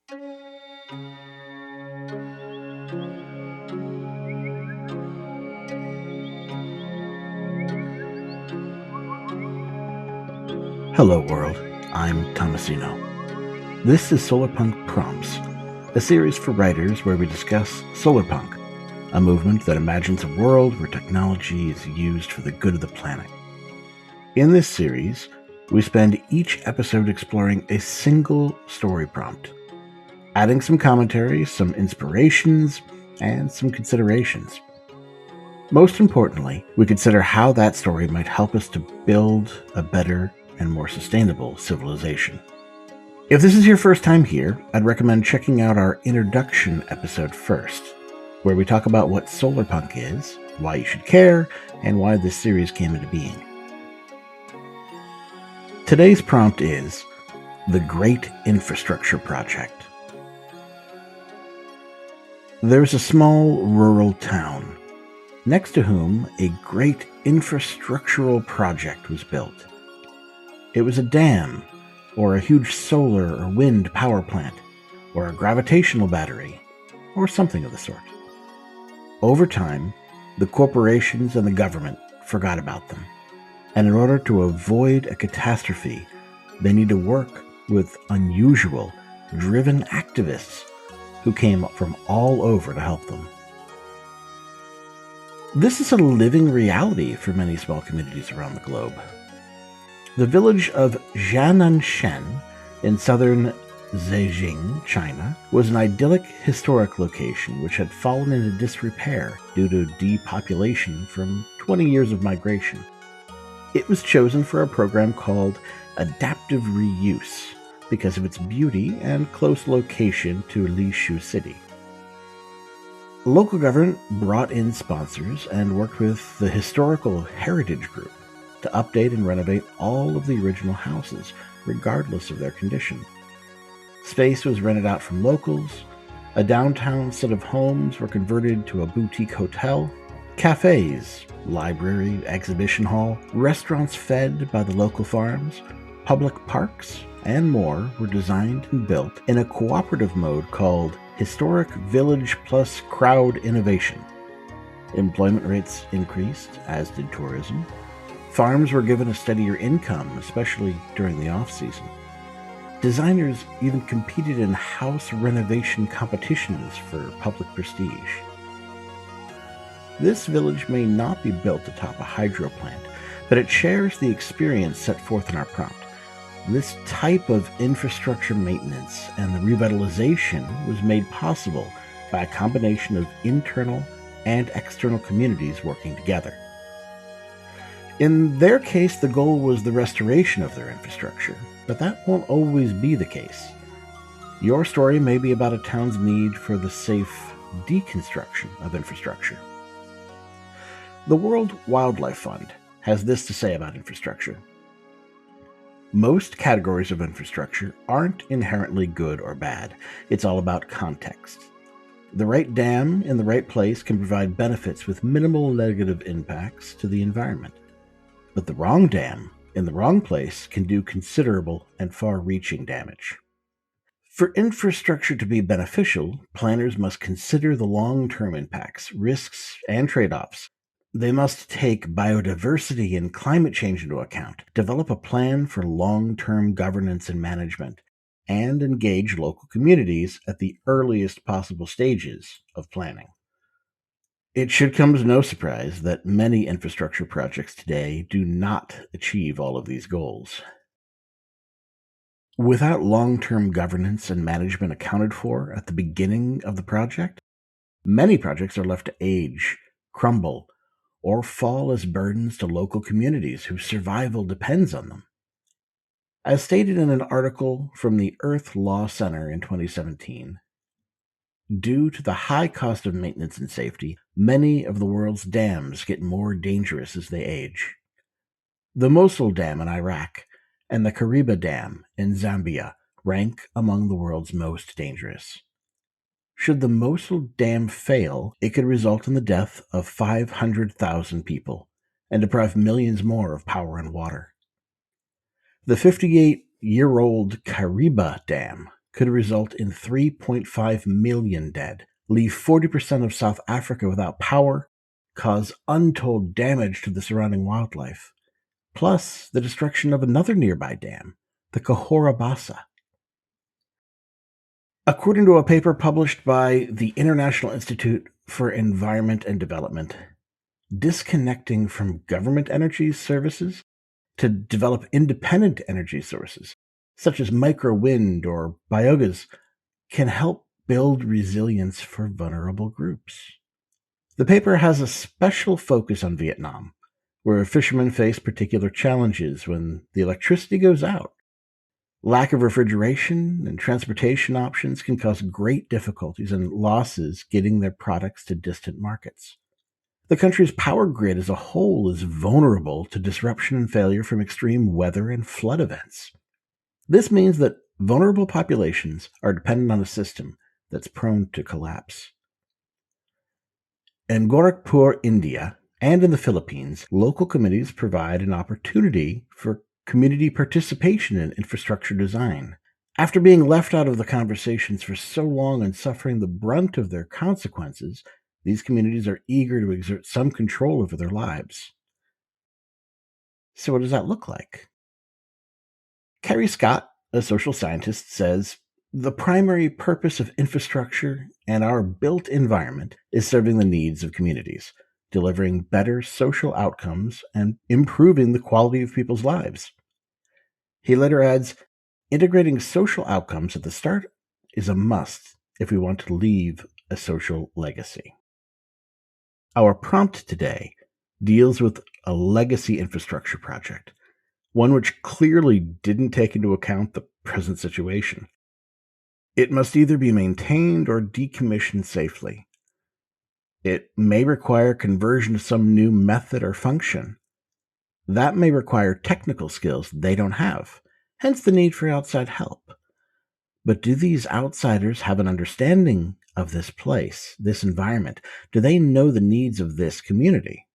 Hello world, I'm Tomasino. This is SolarpunkPrompts, a series for writers where we discuss solarpunk, a movement that imagines a world where technology is used for the good of the planet. In this series, we spend each episode exploring a single story prompt, adding some commentary, some inspirations, and some considerations. Most importantly, we consider how that story might help us to build a better and more sustainable civilization. If this is your first time here, I'd recommend checking out our introduction episode first, where we talk about what solarpunk is, why you should care, and why this series came into being. Today's prompt is the Great Infrastructure Project. There's a small rural town, next to whom a great infrastructural project was built. It was a dam, or a huge solar or wind power plant, or a gravitational battery, or something of the sort. Over time, the corporations and the government forgot about them, and in order to avoid a catastrophe, they need to work with unusual, driven activists who came from all over to help them. This is a living reality for many small communities around the globe. The village of Jiananshen in southern Zhejiang, China, was an idyllic historic location which had fallen into disrepair due to depopulation from 20 years of migration. It was chosen for a program called Adaptive Reuse because of its beauty and close location to Lishu City. Local government brought in sponsors and worked with the Historical Heritage Group to update and renovate all of the original houses, regardless of their condition. Space was rented out from locals, a downtown set of homes were converted to a boutique hotel, cafes, library, exhibition hall, restaurants fed by the local farms, public parks, and more were designed and built in a cooperative mode called Historic Village Plus Crowd Innovation. Employment rates increased, as did tourism. Farms were given a steadier income, especially during the off-season. Designers even competed in house renovation competitions for public prestige. This village may not be built atop a hydro plant, but it shares the experience set forth in our prompt. This type of infrastructure maintenance and the revitalization was made possible by a combination of internal and external communities working together. In their case, the goal was the restoration of their infrastructure, but that won't always be the case. Your story may be about a town's need for the safe deconstruction of infrastructure. The World Wildlife Fund has this to say about infrastructure. Most categories of infrastructure aren't inherently good or bad. It's all about context. The right dam in the right place can provide benefits with minimal negative impacts to the environment. But the wrong dam in the wrong place can do considerable and far-reaching damage. For infrastructure to be beneficial, planners must consider the long-term impacts, risks, and trade-offs. They must take biodiversity and climate change into account, develop a plan for long-term governance and management, and engage local communities at the earliest possible stages of planning. It should come as no surprise that many infrastructure projects today do not achieve all of these goals. Without long-term governance and management accounted for at the beginning of the project, many projects are left to age, crumble, or fall as burdens to local communities whose survival depends on them. As stated in an article from the Earth Law Center in 2017, due to the high cost of maintenance and safety, many of the world's dams get more dangerous as they age. The Mosul Dam in Iraq and the Kariba Dam in Zambia rank among the world's most dangerous. Should the Mosul Dam fail, it could result in the death of 500,000 people and deprive millions more of power and water. The 58-year-old Kariba Dam could result in 3.5 million dead, leave 40% of South Africa without power, cause untold damage to the surrounding wildlife, plus the destruction of another nearby dam, the Cahora Bassa. According to a paper published by the International Institute for Environment and Development, disconnecting from government energy services to develop independent energy sources, such as micro wind or biogas, can help build resilience for vulnerable groups. The paper has a special focus on Vietnam, where fishermen face particular challenges when the electricity goes out. Lack of refrigeration and transportation options can cause great difficulties and losses getting their products to distant markets. The country's power grid as a whole is vulnerable to disruption and failure from extreme weather and flood events. This means that vulnerable populations are dependent on a system that's prone to collapse. In Gorakhpur, India, and in the Philippines, local committees provide an opportunity for community participation in infrastructure design. After being left out of the conversations for so long and suffering the brunt of their consequences, these communities are eager to exert some control over their lives. So what does that look like? Kerry Scott, a social scientist, says, the primary purpose of infrastructure and our built environment is serving the needs of communities, delivering better social outcomes and improving the quality of people's lives. He later adds, integrating social outcomes at the start is a must if we want to leave a social legacy. Our prompt today deals with a legacy infrastructure project, one which clearly didn't take into account the present situation. It must either be maintained or decommissioned safely. It may require conversion to some new method or function. That may require technical skills they don't have, hence the need for outside help. But do these outsiders have an understanding of this place, this environment? Do they know the needs of this community?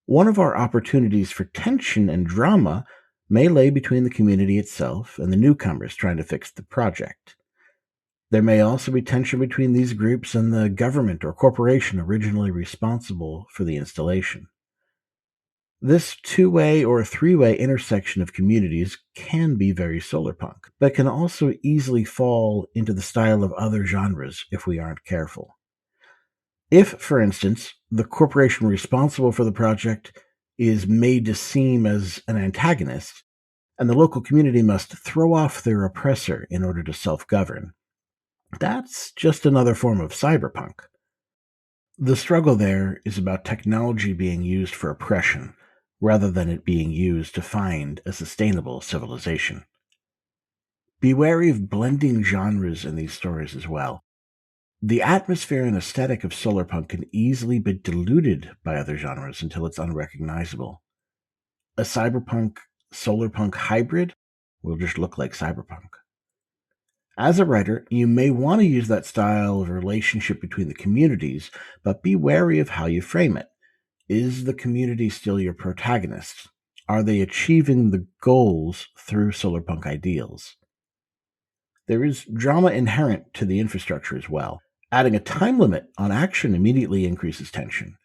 One of our opportunities for tension and drama may lay between the community itself and the newcomers trying to fix the project. There may also be tension between these groups and the government or corporation originally responsible for the installation. This two-way or three-way intersection of communities can be very solarpunk, but can also easily fall into the style of other genres if we aren't careful. If, for instance, the corporation responsible for the project is made to seem as an antagonist, and the local community must throw off their oppressor in order to self-govern, that's just another form of cyberpunk. The struggle there is about technology being used for oppression, rather than it being used to find a sustainable civilization. Be wary of blending genres in these stories as well. The atmosphere and aesthetic of solarpunk can easily be diluted by other genres until it's unrecognizable. A cyberpunk solarpunk hybrid will just look like cyberpunk. As a writer, you may want to use that style of relationship between the communities, but be wary of how you frame it. Is the community still your protagonist? Are they achieving the goals through solarpunk ideals? There is drama inherent to the infrastructure as well. Adding a time limit on action immediately increases tension.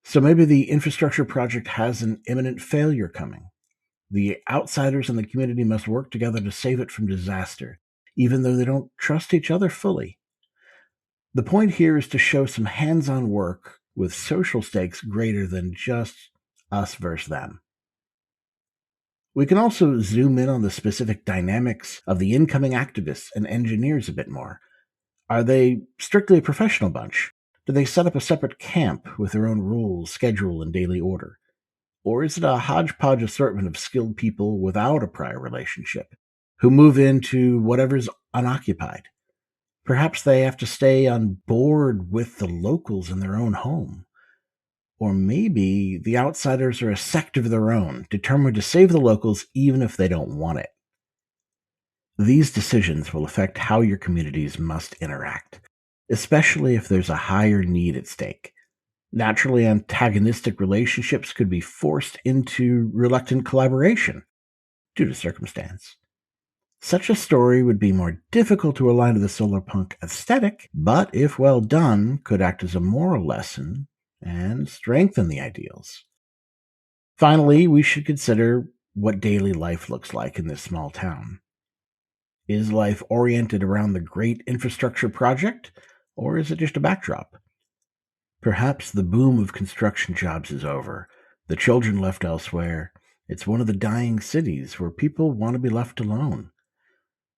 So maybe the infrastructure project has an imminent failure coming. The outsiders and the community must work together to save it from disaster, even though they don't trust each other fully. The point here is to show some hands-on work with social stakes greater than just us versus them. We can also zoom in on the specific dynamics of the incoming activists and engineers a bit more. Are they strictly a professional bunch? Do they set up a separate camp with their own rules, schedule, and daily order? Or is it a hodgepodge assortment of skilled people without a prior relationship, who move into whatever's unoccupied? Perhaps they have to stay on board with the locals in their own home. Or maybe the outsiders are a sect of their own, determined to save the locals even if they don't want it. These decisions will affect how your communities must interact, especially if there's a higher need at stake. Naturally antagonistic relationships could be forced into reluctant collaboration due to circumstance. Such a story would be more difficult to align to the solarpunk aesthetic, but if well done, could act as a moral lesson and strengthen the ideals. Finally, we should consider what daily life looks like in this small town. Is life oriented around the great infrastructure project, or is it just a backdrop? Perhaps the boom of construction jobs is over, the children left elsewhere. It's one of the dying cities where people want to be left alone.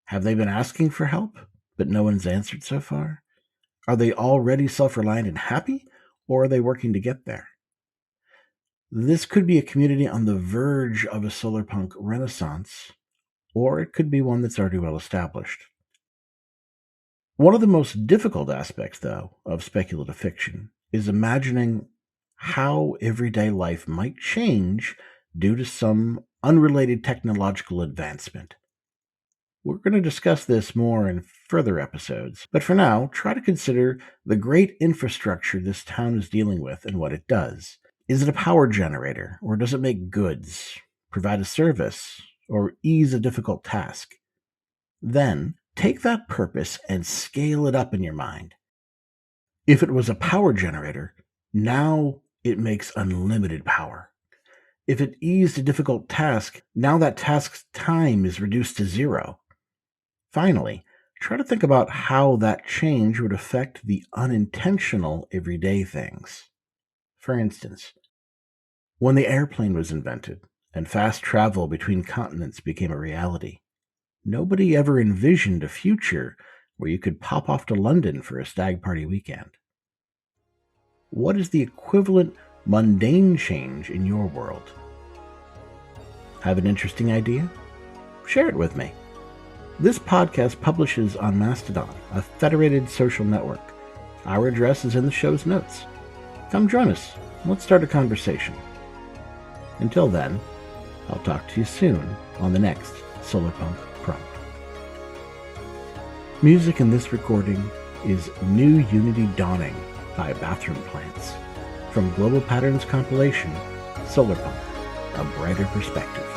Have they been asking for help, but no one's answered so far? Are they already self reliant and happy, or are they working to get there? This could be a community on the verge of a solarpunk renaissance, or it could be one that's already well established. One of the most difficult aspects, though, of speculative fiction is imagining how everyday life might change due to some unrelated technological advancement. We're going to discuss this more in further episodes, but for now, try to consider the great infrastructure this town is dealing with and what it does. Is it a power generator, or does it make goods, provide a service, or ease a difficult task? Then, take that purpose and scale it up in your mind. If it was a power generator, now it makes unlimited power. If it eased a difficult task, now that task's time is reduced to 0. Finally, try to think about how that change would affect the unintentional everyday things. For instance, when the airplane was invented and fast travel between continents became a reality, nobody ever envisioned a future where you could pop off to London for a stag party weekend. What is the equivalent mundane change in your world? Have an interesting idea? Share it with me. This podcast publishes on Mastodon, a federated social network. Our address is in the show's notes. Come join us. Let's start a conversation. Until then, I'll talk to you soon on the next Solarpunk Prompt. Music in this recording is New Unity Dawning by Bathroom Plants from Global Patterns compilation, Solarpunk, A Brighter Perspective.